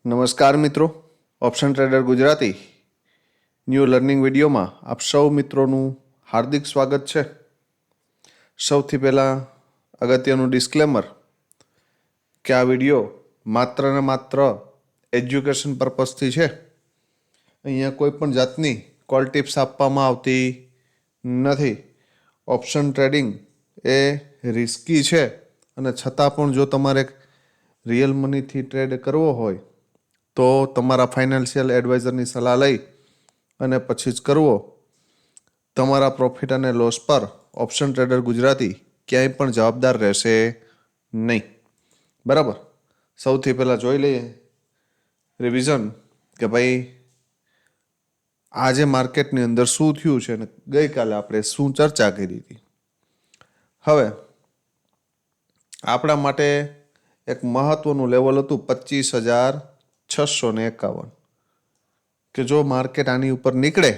નમસ્કાર મિત્રો, option trader Gujarati new learning વિડીયોમાં આપ સૌ મિત્રોનું હાર્દિક સ્વાગત છે. સૌથી પહેલાં અગત્યનું ડિસ્ક્લેમર કે આ વિડીયો માત્ર ને માત્ર એજ્યુકેશન પર્પઝથી છે. અહીંયા કોઈ પણ જાતની કોલ ટિપ્સ આપવામાં આવતી નથી. ઓપ્શન ટ્રેડિંગ એ રિસ્કી છે અને છતાં પણ જો તમારે રિયલ મનીથી ટ્રેડ કરવો હોય તો તમારા ફાઇનાન્શિયલ એડવાઇઝરની સલાહ લઈ અને પછી જ કરવો. તમારા પ્રોફિટ અને લોસ પર ઓપ્શન ટ્રેડર ગુજરાતી ક્યાંય પણ જવાબદાર રહેશે નહીં. બરાબર, સૌથી પહેલાં જોઈ લઈએ રિવિઝન કે ભાઈ આજે માર્કેટની અંદર શું થયું છે અને ગઈકાલે આપણે શું ચર્ચા કરી હતી. હવે આપણા માટે એક મહત્વનું લેવલ હતું 25,651 કે જો માર્કેટ આની ઉપર નીકળે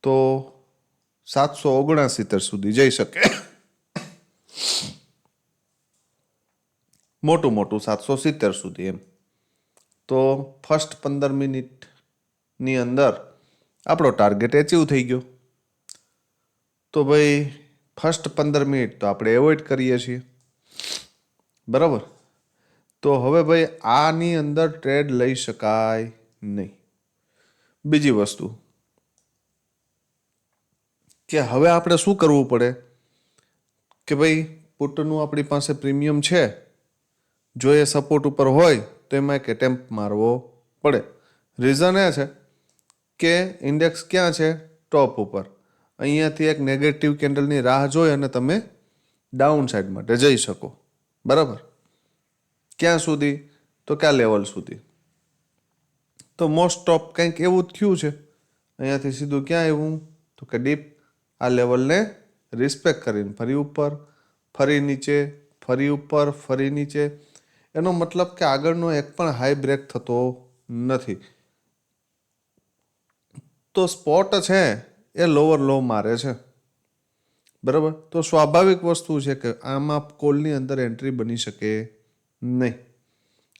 તો 769 સુધી જઈ શકે. મોટું 770 સુધી એમ. તો ફર્સ્ટ 15 મિનિટની અંદર આપણો ટાર્ગેટ એચીવ થઈ ગયો. તો ભાઈ ફર્સ્ટ 15 મિનિટ તો આપણે એવોઇડ કરીએ છીએ. બરાબર, તો હવે ભાઈ આની અંદર ટ્રેડ લઈ શકાય નહીં. બીજી વસ્તુ કે હવે આપણે શું કરવું પડે કે ભાઈ પુટનું આપણી પાસે પ્રીમિયમ છે, જો એ સપોર્ટ ઉપર હોય તો એમાં એક એટેમ્પ મારવો પડે. રીઝન એ છે કે ઇન્ડેક્સ ક્યાં છે? ટોપ ઉપર. અહીંયાથી એક નેગેટિવ કેન્ડલની રાહ જોઈ અને તમે ડાઉન સાઈડ માટે જઈ શકો. બરાબર, ક્યાં સુધી? તો ક્યાં લેવલ સુધી? તો મોસ્ટ ઓફ કંઈક એવું જ થયું છે. અહીંયાથી સીધું ક્યાં આવ્યું તો કે ડીપ આ લેવલને રિસ્પેક્ટ કરીને ફરી ઉપર, ફરી નીચે, ફરી ઉપર, ફરી નીચે. એનો મતલબ કે આગળનો એક પણ હાઈ બ્રેક થતો નથી. તો સ્પોટ છે એ લોઅર લો મારે છે. બરાબર, તો સ્વાભાવિક વસ્તુ છે કે આમાં કોલની અંદર એન્ટ્રી બની શકે નહીં.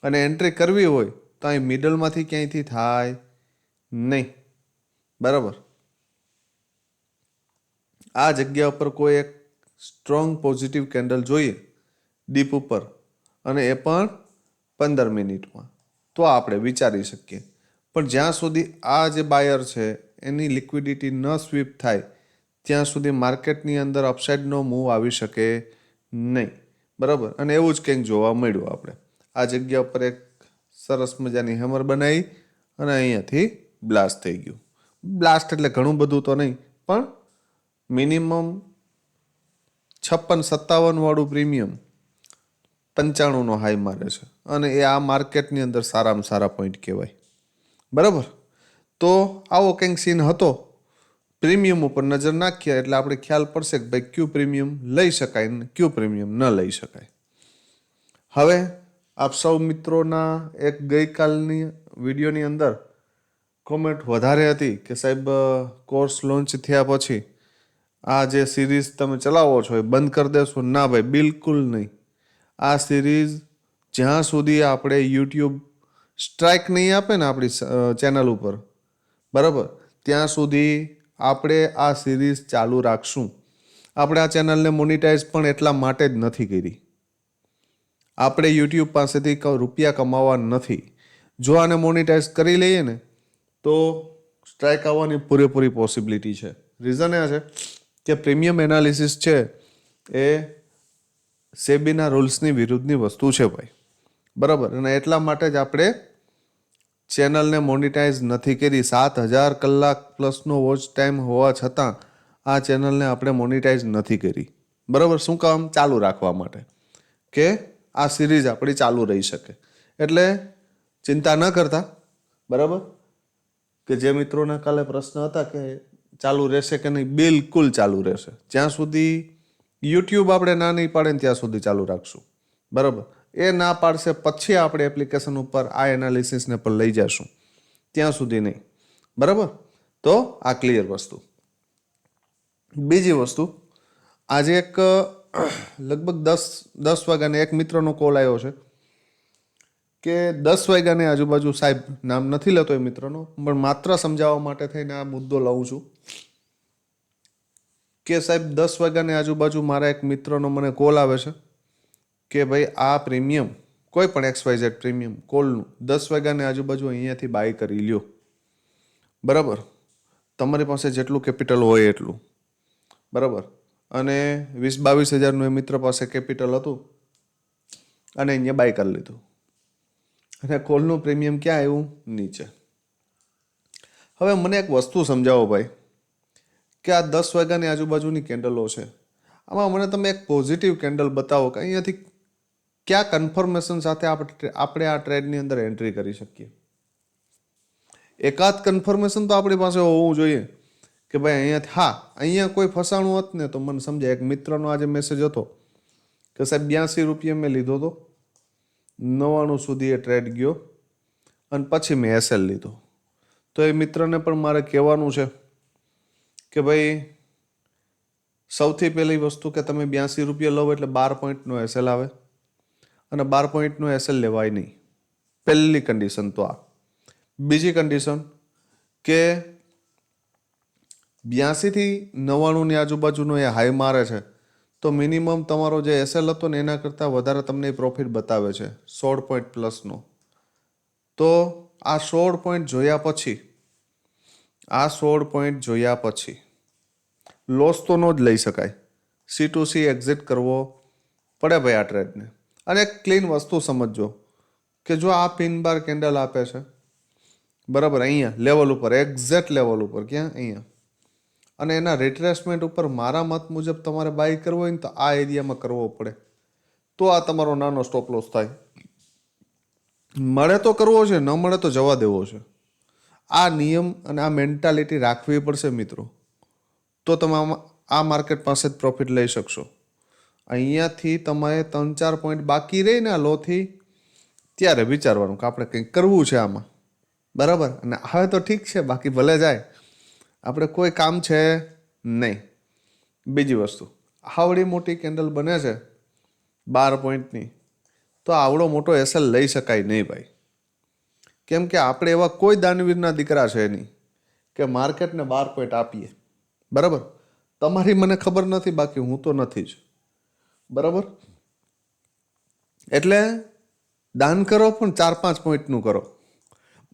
અને એન્ટ્રી કરવી હોય તો અહીં મિડલમાંથી ક્યાંયથી થાય નહીં. બરાબર, આ જગ્યા ઉપર કોઈ એક સ્ટ્રોંગ પોઝિટિવ કેન્ડલ જોઈએ ડીપ ઉપર, અને એ પણ 15 મિનિટમાં, તો આપણે વિચારી શકીએ. પણ જ્યાં સુધી આ જે બાયર છે એની લિક્વિડિટી ન સ્વીપ થાય ત્યાં સુધી માર્કેટની અંદર અપસાઇડનો મૂવ આવી શકે નહીં. બરાબર, અને એવું જ કંઈક જોવા મળ્યું. આપણે આ જગ્યા ઉપર એક સરસ મજાની હેમર બનાવી અને અહીંયાથી બ્લાસ્ટ થઈ ગયું. બ્લાસ્ટ એટલે ઘણું બધું તો નહીં, પણ મિનિમમ 56-57 વાળું પ્રીમિયમ 95નો હાઈ મારે છે અને એ આ માર્કેટની અંદર સારામાં સારા પોઈન્ટ કહેવાય. બરાબર, તો આવો કંઈક સીન હતો. પ્રીમિયમ ઉપર નજર નાખીએ એટલે આપણે ખ્યાલ પડશે કે ભાઈ ક્યુ પ્રીમિયમ લઈ શકાય ને ક્યુ પ્રીમિયમ ન લઈ શકાય. હવે આપ સૌ મિત્રોના એક ગઈકાલની વિડીયોની અંદર કોમેન્ટ વધારે હતી કે સાહેબ કોર્સ લોન્ચ થયા પછી આ જે સિરીઝ તમે ચલાવો છો એ બંધ કરી દેશો. ના ભાઈ, બિલકુલ નહીં. આ સિરીઝ જ્યાં સુધી આપણે યુટ્યુબ સ્ટ્રાઇક નહીં આપે ને આપણી ચેનલ ઉપર, બરાબર, ત્યાં સુધી આપણે આ સિરીઝ ચાલુ રાખશું. આપણે આ ચેનલને મોનિટાઈઝ પણ એટલા માટે જ નથી કરી. આપણે યુટ્યુબ પાસેથી રૂપિયા કમાવા નથી. જો આને મોનિટાઈઝ કરી લઈએ ને તો સ્ટ્રાઇક આવવાની પૂરેપૂરી પોસિબિલિટી છે. રીઝન એ છે કે પ્રીમિયમ એનાલિસિસ છે એ સેબીના રૂલ્સની વિરુદ્ધની વસ્તુ છે ભાઈ. બરાબર, અને એટલા માટે જ આપણે ચેનલને મોનિટાઈઝ નથી કરી. 7,000 કલાક પ્લસનો વોચ ટાઈમ હોવા છતાં આ ચેનલને આપણે મોનિટાઈઝ નથી કરી. બરાબર, શું કામ? ચાલુ રાખવા માટે, કે આ સિરીઝ આપણી ચાલુ રહી શકે. એટલે ચિંતા ન કરતા. બરાબર, કે જે મિત્રોના કાલે પ્રશ્ન હતા કે ચાલુ રહેશે કે નહીં, બિલકુલ ચાલુ રહેશે. જ્યાં સુધી યુટ્યુબ આપણે ના નહીં પાડે ને ત્યાં સુધી ચાલુ રાખશું. બરાબર, એ ના પાડશે પછી આપણે એપ્લિકેશન ઉપર આ એનાલિસિસને પણ લઈ જશું, ત્યાં સુધી નહીં. બરાબર, તો આ ક્લિયર વસ્તુ. બીજી વસ્તુ, આજે એક લગભગ 10 વાગ્યાને એક મિત્રનો કોલ આવ્યો છે કે 10 વાગ્યાની આજુબાજુ, સાહેબ નામ નથી લેતો એ મિત્રનો, પણ માત્ર સમજાવવા માટે થઈને આ મુદ્દો લાવું છું કે સાહેબ 10 વાગ્યાની આજુબાજુ મારા એક મિત્રનો મને કોલ આવે છે કે ભાઈ આ પ્રીમિયમ, કોઈ પણ XYZ પ્રીમિયમ કોલનું 10 વાગ્યાની આજુબાજુ અહીંયાથી બાય કરી લ્યો. બરાબર, તમારી પાસે જેટલું કેપિટલ હોય એટલું. બરાબર, અને 20-22 હજારનું એ મિત્ર પાસે કેપિટલ હતું અને અહીંયા બાય કરી લીધું. અને કોલનું પ્રીમિયમ ક્યાં આવ્યું? નીચે. હવે મને એક વસ્તુ સમજાવો ભાઈ, કે આ 10 વાગ્યાની આજુબાજુની કેન્ડલો છે, આમાં મને તમે એક પોઝિટિવ કેન્ડલ બતાવો કે અહીંયાથી ક્યાં કન્ફર્મેશન સાથે આપણે આ ટ્રેડની અંદર એન્ટ્રી કરી શકીએ. એકાદ કન્ફર્મેશન તો આપણી પાસે હોવું જોઈએ કે ભાઈ અહીંયાથી, હા અહીંયા કોઈ ફસાણું હોત ને તો મને સમજાય. એક મિત્રનો આજે મેસેજ હતો કે સાહેબ 82 રૂપિયા મેં લીધો હતો, 99 સુધી એ ટ્રેડ ગયો અને પછી મેં SL લીધો. તો એ મિત્રને પણ મારે કહેવાનું છે કે ભાઈ સૌથી પહેલી વસ્તુ કે તમે 82 રૂપિયા લો એટલે 12 પોઈન્ટનો SL આવે અને 12 પોઈન્ટનો SL લેવાય નહીં. પહેલી કન્ડિશન તો આ. બીજી કન્ડિશન કે 82 થી 99 ની આજુબાજુનો એ હાઈ મારે છે તો મિનિમમ તમારો જે SL હતો ને એના કરતાં વધારે તમને પ્રોફિટ બતાવે છે 16 પોઈન્ટ પ્લસનો. તો આ 16 પોઈન્ટ જોયા પછી લોસ તો ન જ લઈ શકાય. C2C એક્ઝિટ કરવો પડે ભાઈ આ ટ્રેડને. અને એક ક્લીન વસ્તુ સમજજો કે જો આ પિન બાર કેન્ડલ આપે છે, બરાબર, અહીંયા લેવલ ઉપર, એક્ઝેક્ટ લેવલ ઉપર, ક્યાં? અહીંયા, અને એના રિટ્રેસમેન્ટ ઉપર મારા મત મુજબ તમારે બાય કરવો હોય ને તો આ એરિયામાં કરવો પડે, તો આ તમારો નાનો સ્ટોપ લોસ થાય. મળે તો કરવો છે, ન મળે તો જવા દેવો છે. આ નિયમ અને આ મેન્ટાલિટી રાખવી પડશે મિત્રો, તો તમે આ માર્કેટ પાસે જ પ્રોફિટ લઈ શકશો. અહીંયાથી તમારે 3-4 પોઈન્ટ બાકી રહી ને આ લોથી, ત્યારે વિચારવાનું કે આપણે કંઈક કરવું છે આમાં. બરાબર, અને હવે તો ઠીક છે, બાકી ભલે જાય, આપણે કોઈ કામ છે નહીં. બીજી વસ્તુ, આવડી મોટી કેન્ડલ બને છે 12 પોઈન્ટની, તો આવડો મોટો SL લઈ શકાય નહીં ભાઈ. કેમ કે આપણે એવા કોઈ દાનવીરના દીકરા છે નહીં કે માર્કેટને 12 પોઈન્ટ આપીએ. બરાબર, તમારી મને ખબર નથી, બાકી હું તો નથી જ. બરાબર, એટલે દાન કરો પણ 4-5 પોઈન્ટનું કરો.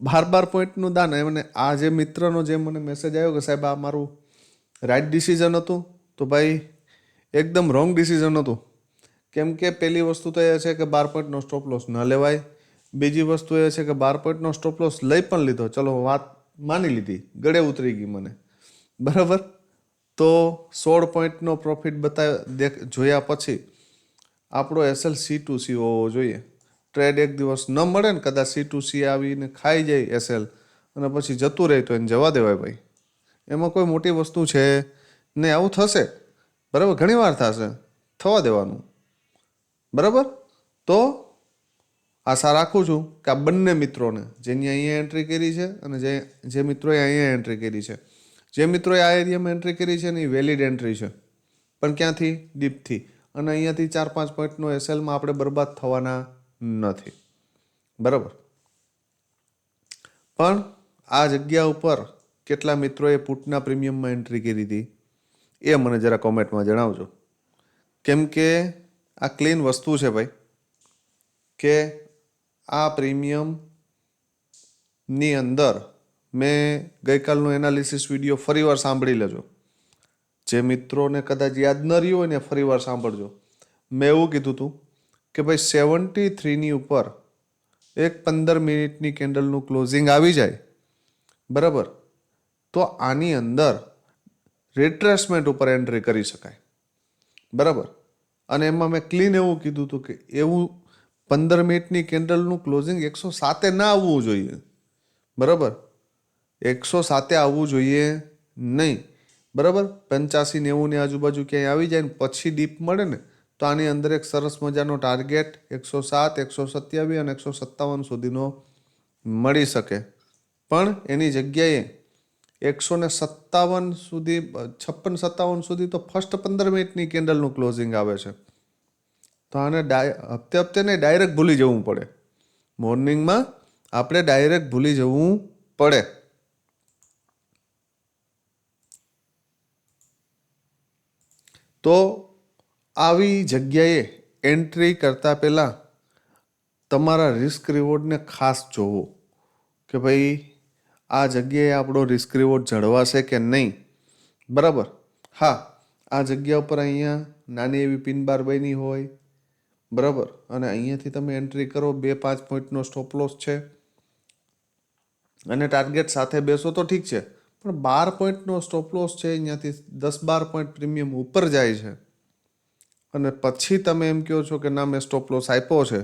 12 પોઈન્ટનું દાન. એમને આ જે મિત્રનો જે મને મેસેજ આવ્યો કે સાહેબ આ મારું રાઈટ ડિસિઝન હતું, તો ભાઈ એકદમ રોંગ ડિસિઝન હતું. કેમ કે પહેલી વસ્તુ તો એ છે કે 12 પોઈન્ટનો સ્ટોપ લોસ ન લેવાય. બીજી વસ્તુ એ છે કે 12 પોઈન્ટનો સ્ટોપ લોસ લઈ પણ લીધો, ચલો વાત માની લીધી, ગળે ઉતરી ગઈ મને, બરાબર, તો 16 પોઈન્ટનો પ્રોફિટ જોયા પછી આપણો SL C2C હોવો જોઈએ. ટ્રેડ એક દિવસ ન મળે ને, કદાચ C2C આવીને ખાઈ જાય SL અને પછી જતું રહે તો એને જવા દેવાય ભાઈ. એમાં કોઈ મોટી વસ્તુ છે નહીં. આવું થશે, બરાબર, ઘણી વાર થશે, થવા દેવાનું. બરાબર, તો આશા રાખું છું કે આ બંને મિત્રોને, જેની અહીંયા એન્ટ્રી કરી છે અને જે મિત્રોએ અહીંયા એન્ટ્રી કરી છે, જે મિત્રોએ આ એરિયામાં એન્ટ્રી કરી છે ને એ વેલિડ એન્ટ્રી છે, પણ ક્યાંથી? ડીપથી. અને અહીંયાથી 4-5 પોઈન્ટનો SLમાં આપણે બરબાદ થવાના નથી. બરાબર, પણ આ જગ્યા ઉપર કેટલા મિત્રોએ પુટના પ્રીમિયમમાં એન્ટ્રી કરી હતી એ મને જરા કોમેન્ટમાં જણાવજો. કેમ કે આ ક્લીન વસ્તુ છે ભાઈ, કે આ પ્રીમિયમની અંદર મેં ગઈકાલનો એનાલિસિસ વિડીયો ફરીવાર સાંભળી લેજો. જે મિત્રોને કદાચ યાદ ન રહ્યું હોય ને ફરીવાર સાંભળજો. મેં એવું કીધું હતું કે ભાઈ 73ની ઉપર એક 15 મિનિટની કેન્ડલનું ક્લોઝિંગ આવી જાય, બરાબર, તો આની અંદર રિટ્રેસમેન્ટ ઉપર એન્ટ્રી કરી શકાય. બરાબર, અને એમાં મેં ક્લીન એવું કીધું હતું કે એવું 15 મિનિટની કેન્ડલનું ક્લોઝિંગ 107 ના આવવું જોઈએ. બરાબર, 107 આવવું જોઈએ નહીં. બરાબર, 85-90 ની આજુબાજુ ક્યાંય આવી જાય ને પછી ડીપ મળે ને, તો આની અંદર એક સરસ મજાનો ટાર્ગેટ 107, 127 અને 157 સુધીનો મળી શકે. પણ એની જગ્યાએ 157 સુધી, 56-57 સુધી તો ફર્સ્ટ 15 મિનિટની કેન્ડલનું ક્લોઝિંગ આવે છે. તો આને હપ્તે નહીં, ડાયરેક્ટ ભૂલી જવું પડે. મોર્નિંગમાં આપણે ડાયરેક્ટ ભૂલી જવું પડે. તો આવી જગ્યાએ એન્ટ્રી કરતાં પહેલાં તમારા રિસ્ક રિવોર્ડને ખાસ જોવો કે ભાઈ આ જગ્યાએ આપણો રિસ્ક રિવોર્ડ જળવાશે કે નહીં. બરાબર. હા, આ જગ્યા ઉપર અહીંયા નાની એવી પિન બાર બની હોય, બરાબર, અને અહીંયાથી તમે એન્ટ્રી કરો, 2-5 પોઈન્ટનો સ્ટોપ લોસ છે અને ટાર્ગેટ સાથે બેસો તો ઠીક છે, પણ 12 પોઈન્ટનો સ્ટોપ લોસ છે, અહીંયાથી 10-12 પોઈન્ટ પ્રીમિયમ ઉપર જાય છે અને પછી તમે એમ કહો છો કે ના મેં સ્ટોપ લોસ આપ્યો છે,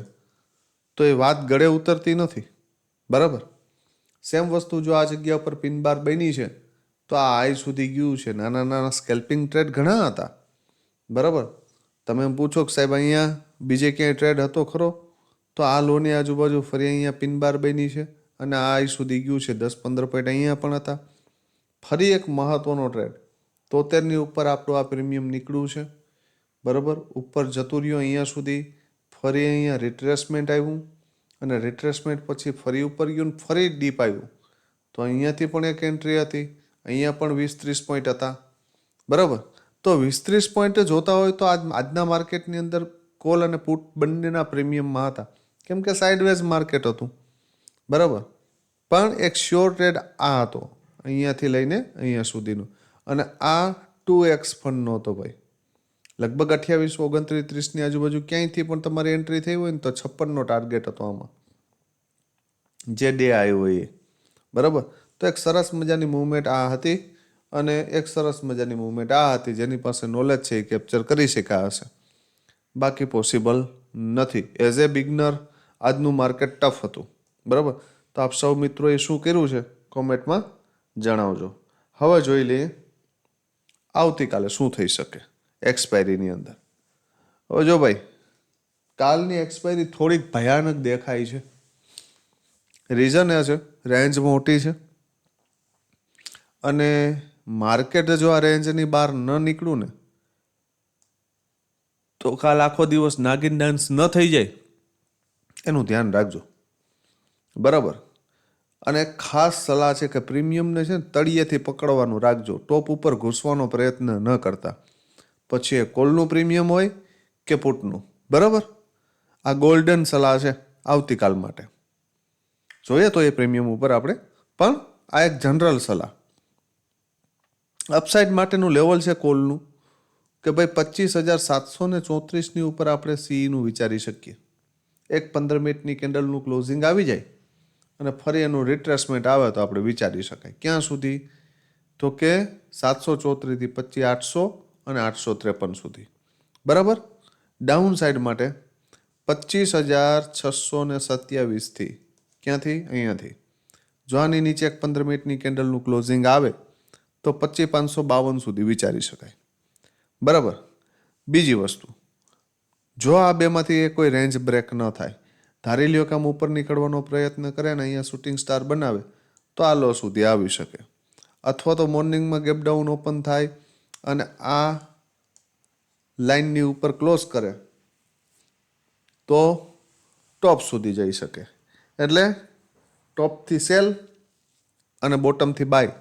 તો એ વાત ગળે ઉતરતી નથી. બરાબર. સેમ વસ્તુ જો આ જગ્યા ઉપર પિન બાર બની છે તો આ હાઈ સુધી ગયું છે. નાના નાના સ્કેલ્પિંગ ટ્રેડ ઘણા હતા. બરાબર. તમે એમ પૂછો કે સાહેબ અહીંયા બીજે ક્યાંય ટ્રેડ હતો ખરો, તો આ લોની આજુબાજુ ફરી અહીંયા પિન બાર બની છે અને આ હાઈ સુધી ગયું છે. 10-15 પોઈન્ટ અહીંયા પણ હતા. ફરી એક મહત્વનો ટ્રેડ 73ની ઉપર આપણું આ પ્રીમિયમ નીકળ્યું છે. બરાબર. ઉપર જતું રહ્યું અહીંયા સુધી, ફરી અહીંયા રિટ્રેસમેન્ટ આવ્યું અને રિટ્રેસમેન્ટ પછી ફરી ઉપર ગયું, ફરી ડીપ આવ્યું. તો અહીંયાથી પણ એક એન્ટ્રી હતી, અહીંયા પણ 20-30 પોઈન્ટ હતા. બરાબર. તો 20-30 પોઈન્ટ જોતા હોય તો આજના માર્કેટની અંદર કોલ અને પુટ બંનેના પ્રીમિયમમાં હતા, કેમ કે સાઇડવેઝ માર્કેટ હતું. બરાબર. પણ એક શ્યોર ટ્રેડ આ હતો, અહીંયાથી લઈને અહીંયા સુધીનો, અને આ 2x ફંડનો હતો ભાઈ. લગભગ 28-29-30ની આજુબાજુ ક્યાંયથી પણ તમારી એન્ટ્રી થઈ હોય ને તો 56નો ટાર્ગેટ હતો આમાં, જે ડે આવ્યો એ. બરાબર. તો એક સરસ મજાની મૂવમેન્ટ આ હતી અને એક સરસ મજાની મૂવમેન્ટ આ હતી. જેની પાસે નોલેજ છે એ કેપ્ચર કરી શક્યા હશે, બાકી પોસિબલ નથી. એઝ એ બિગનર આજનું માર્કેટ ટફ હતું. બરાબર. તો આપ સૌ મિત્રોએ શું કર્યું છે કોમેન્ટમાં જણાવજો. હવે જોઈ લઈએ આવતીકાલે શું થઈ શકે એક્સપાયરીની અંદર. હવે જો ભાઈ, કાલની એક્સપાયરી થોડીક ભયાનક દેખાય છે. રીઝન એ છે રેન્જ મોટી છે અને માર્કેટ જો આ રેન્જની બહાર ન નીકળ્યું ને તો કાલ આખો દિવસ નાગિન ડાન્સ ન થઈ જાય, એનું ધ્યાન રાખજો. બરાબર. અને ખાસ સલાહ છે કે પ્રીમિયમને છે ને તળિયેથી પકડવાનું રાખજો, ટોપ ઉપર ઘૂસવાનો પ્રયત્ન ન કરતા. પછી એ કોલનું પ્રીમિયમ હોય કે પુટનું. બરાબર. આ ગોલ્ડન સલાહ છે આવતીકાલ માટે. જોઈએ તો એ પ્રીમિયમ ઉપર આપણે, પણ આ એક જનરલ સલાહ. અપસાઇડ માટેનું લેવલ છે કોલનું કે ભાઈ 25,734ની ઉપર આપણે સીઈનું વિચારી શકીએ. એક 15 મિનિટની કેન્ડલનું ક્લોઝિંગ આવી જાય અને ફરી એનું રિટ્રેસમેન્ટ આવે તો આપણે વિચારી શકાય. ક્યાં સુધી? તો કે 734થી 25,800 અને 853 સુધી. બરાબર. ડાઉન સાઈડ માટે 25,627થી ક્યાંથી? અહીંયાથી. જો આની નીચે એક 15 મિનિટની કેન્ડલનું ક્લોઝિંગ આવે તો 25,552 સુધી વિચારી શકાય. બરાબર. બીજી વસ્તુ, જો આ બેમાંથી એ કોઈ રેન્જ બ્રેક ન થાય, ધારી લ્યો કે આમ ઉપર નીકળવાનો પ્રયત્ન કરે ને અહીંયા શૂટિંગ સ્ટાર બનાવે તો આ લો સુધી આવી શકે, અથવા તો મોર્નિંગમાં ગેપ ડાઉન ઓપન થાય અને આ લાઇનની ઉપર ક્લોઝ કરે તો ટોપ સુધી જઈ શકે. એટલે ટોપથી સેલ અને બોટમથી બાય,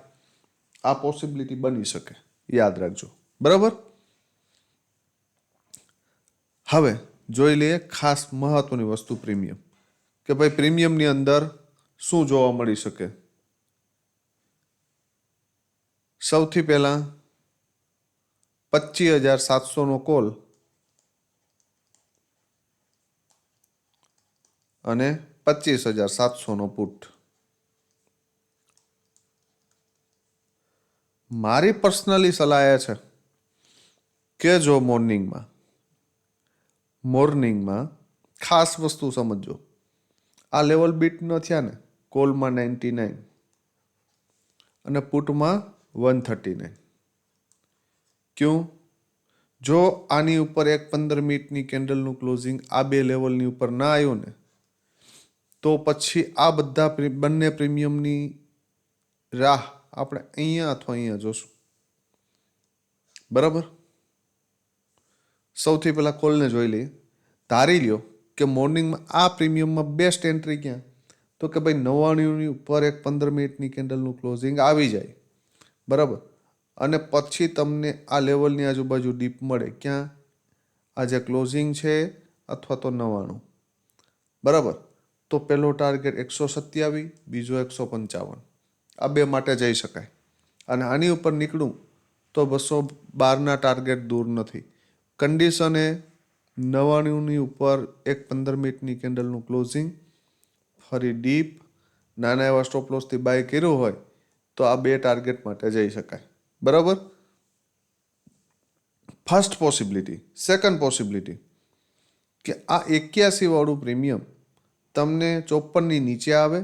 આ પોસિબિલિટી બની શકે, યાદ રાખજો. બરાબર. હવે જોઈ લઈએ ખાસ મહત્વની વસ્તુ પ્રીમિયમ, કે ભાઈ પ્રીમિયમની અંદર શું જોવા મળી શકે. સૌથી પહેલા 25,700નો કોલ અને 25,700નો પુટ. મારી પર્સનલી સલાહ એ છે કે જો મોર્નિંગમાં ખાસ વસ્તુ સમજો, આ લેવલ બીટ ન થયા ને, કોલમાં 99 અને પુટમાં 139. ક્યું? જો આની ઉપર એક 15 મિનિટની કેન્ડલનું ક્લોઝિંગ આ બે લેવલની ઉપર ના આવ્યું ને તો પછી આ બધા બંને પ્રીમિયમની રાહ આપણે અહીંયા અથવા અહીંયા જોશું. બરાબર. સૌથી પહેલાં કોલને જોઈ લઈએ. ધારી લ્યો કે મોર્નિંગમાં આ પ્રીમિયમમાં બેસ્ટ એન્ટ્રી ક્યાં, તો કે ભાઈ 99ની ઉપર એક 15 મિનિટની કેન્ડલનું ક્લોઝિંગ આવી જાય, બરાબર, અને પછી તમને આ લેવલની આજુબાજુ ડીપ મળે ક્યાં, આ જે ક્લોઝિંગ છે અથવા તો 99, બરાબર. તો પહેલો ટાર્ગેટ 127, બીજો 155, આ બે માટે જઈ શકાય. અને આની ઉપર નીકળું તો 212ના ટાર્ગેટ દૂર નથી. કન્ડિશન એ 99ની ઉપર એક 15 મિનિટની કેન્ડલનું ક્લોઝિંગ, ફરી ડીપ, નાના એવા સ્ટોપ લોસથી બાય કર્યું હોય તો આ બે ટાર્ગેટ માટે જઈ શકાય, બરાબર. First possibility. સેકન્ડ પોસિબિલિટી કે આ 81 વાળું પ્રીમિયમ તમને 54ની નીચે આવે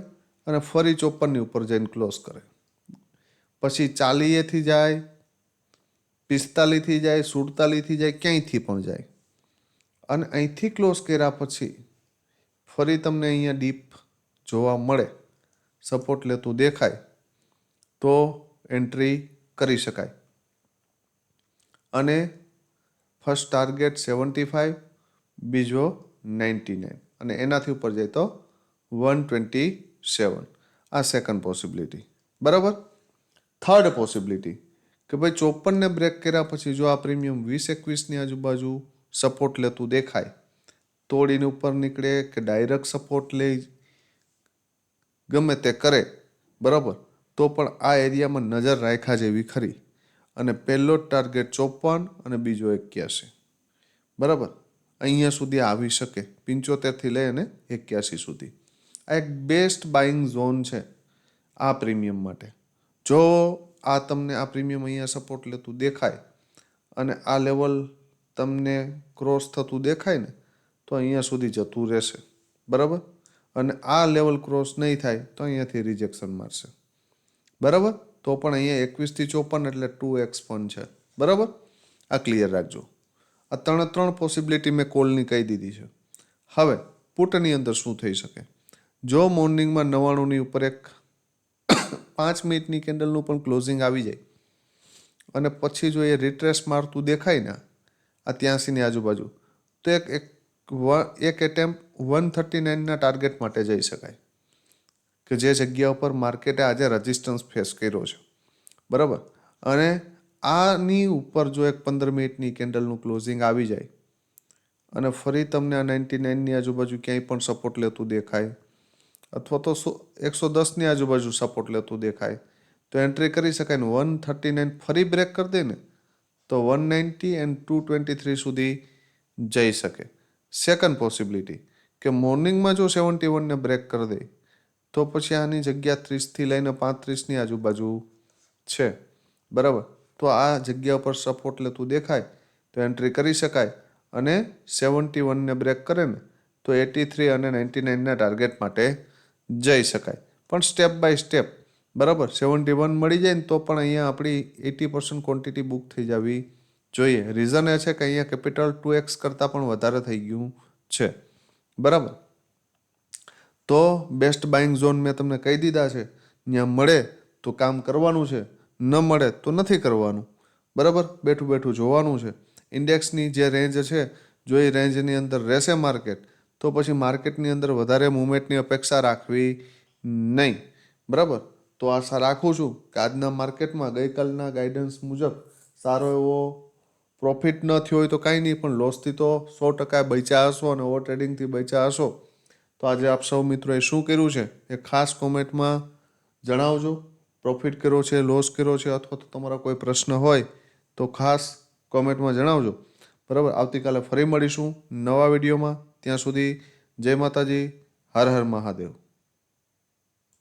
અને ફરી 54ની ઉપર જઈને ક્લોઝ કરે, પછી 40થી જાય, 45થી જાય, 47થી જાય, ક્યાંયથી પણ જાય, અને અહીંથી ક્લોઝ કર્યા પછી ફરી તમને અહીંયા ડીપ જોવા મળે, સપોર્ટ લેતું દેખાય તો એન્ટ્રી કરી શકાય. અને ફર્સ્ટ ટાર્ગેટ 75, બીજો 99, અને એનાથી ઉપર જાય તો 127. આ સેકન્ડ પોસિબિલિટી, બરાબર. થર્ડ પોસિબિલિટી કે ભાઈ 54ને બ્રેક કર્યા પછી જો આ પ્રીમિયમ 20-21ની આજુબાજુ સપોર્ટ લેતું દેખાય, તોડીને ઉપર નીકળે કે ડાયરેક્ટ સપોર્ટ લે, ગમે તે કરે, બરાબર, તો પણ આ એરિયામાં નજર રાખ્યા જેવી ખરી. અને પહેલો જ ટાર્ગેટ 54 અને બીજો 81, બરાબર, અહીંયા સુધી આવી શકે, 75થી લઈ અને 81 સુધી. આ એક બેસ્ટ બાઇંગ ઝોન છે આ પ્રીમિયમ માટે. જો આ તમને આ પ્રીમિયમ અહીંયા સપોર્ટ લેતું દેખાય અને આ લેવલ તમને ક્રોસ થતું દેખાય ને તો અહીંયા સુધી જતું રહેશે, બરાબર. અને આ લેવલ ક્રોસ નહીં થાય તો અહીંયાથી રિજેક્શન મારશે, બરાબર. તો પણ અહીંયા 21થી 54 એટલે 2x પણ છે, બરાબર. આ ક્લિયર રાખજો. આ ત્રણ પોસિબિલિટી મેં કોલની કહી દીધી છે. હવે પુટની અંદર શું થઈ શકે, જો મોર્નિંગમાં 99ની ઉપર એક 5 મિનિટની કેન્ડલનું પણ ક્લોઝિંગ આવી જાય અને પછી જો એ રિટ્રેસ મારતું દેખાય ને આ 83ની આજુબાજુ, તો એક એટેમ્પ 139ના ટાર્ગેટ માટે જઈ શકાય કે જે જગ્યા ઉપર માર્કેટે આજે રેઝિસ્ટન્સ ફેસ કર્યો છે, બરાબર. અને આની ઉપર જો એક 15 મિનિટની કેન્ડલનું ક્લોઝિંગ આવી જાય અને ફરી તમને આ 99ની આજુબાજુ ક્યાંય પણ સપોર્ટ લેતું દેખાય અથવા તો 110ની આજુબાજુ સપોર્ટ લેતું દેખાય તો એન્ટ્રી કરી શકાય. ને 139 ફરી બ્રેક કરી દે ને તો 190 એન્ડ 223 સુધી જઈ શકે. સેકન્ડ પોસિબિલિટી કે મોર્નિંગમાં જો 71ને બ્રેક કરી દે તો પછી આની જગ્યા 30થી લઈને 35ની આજુબાજુ છે, બરાબર. તો આ જગ્યા ઉપર સપોર્ટ લેતું દેખાય તો એન્ટ્રી કરી શકાય. અને 71ને બ્રેક કરે ને તો 83 અને 99ના ટાર્ગેટ માટે જઈ શકાય, પણ સ્ટેપ બાય સ્ટેપ, બરાબર. 71 મળી જાય ને તો પણ અહીંયા આપણી 80% ક્વોન્ટિટી બુક થઈ જવી જોઈએ. રીઝન એ છે કે અહીંયા કેપિટલ 2x કરતાં પણ વધારે થઈ ગયું છે, બરાબર. તો બેસ્ટ બાઇંગ ઝોન મેં તમને કહી દીધા છે. ત્યાં મળે તો કામ કરવાનું છે, ન મળે તો નથી કરવાનું, બરાબર. બેઠું બેઠું જોવાનું છે. ઇન્ડેક્સની જે રેન્જ છે જો એ રેન્જની અંદર રહેશે માર્કેટ તો પછી માર્કેટની અંદર વધારે મુવમેન્ટની અપેક્ષા રાખવી નહીં, બરાબર. તો આશા રાખું છું કે આજના માર્કેટમાં ગઈકાલના ગાઈડન્સ મુજબ સારો એવો પ્રોફિટ ન થયો હોય તો કાંઈ નહીં, પણ લોસથી તો 100% બચ્યા હશો અને ઓવર ટ્રેડિંગથી બચ્યા હશો. તો આજે આપ સૌ મિત્રોએ શું કર્યું છે એ ખાસ કોમેન્ટમાં જણાવજો. પ્રોફિટ કર્યો છે, લોસ કર્યો છે, અથવા તો તમારા કોઈ પ્રશ્ન હોય તો ખાસ કોમેન્ટમાં જણાવજો, બરાબર. આવતીકાલે ફરી મળીશું નવા વિડીયોમાં. ત્યાં સુધી જય માતાજી, હર હર મહાદેવ.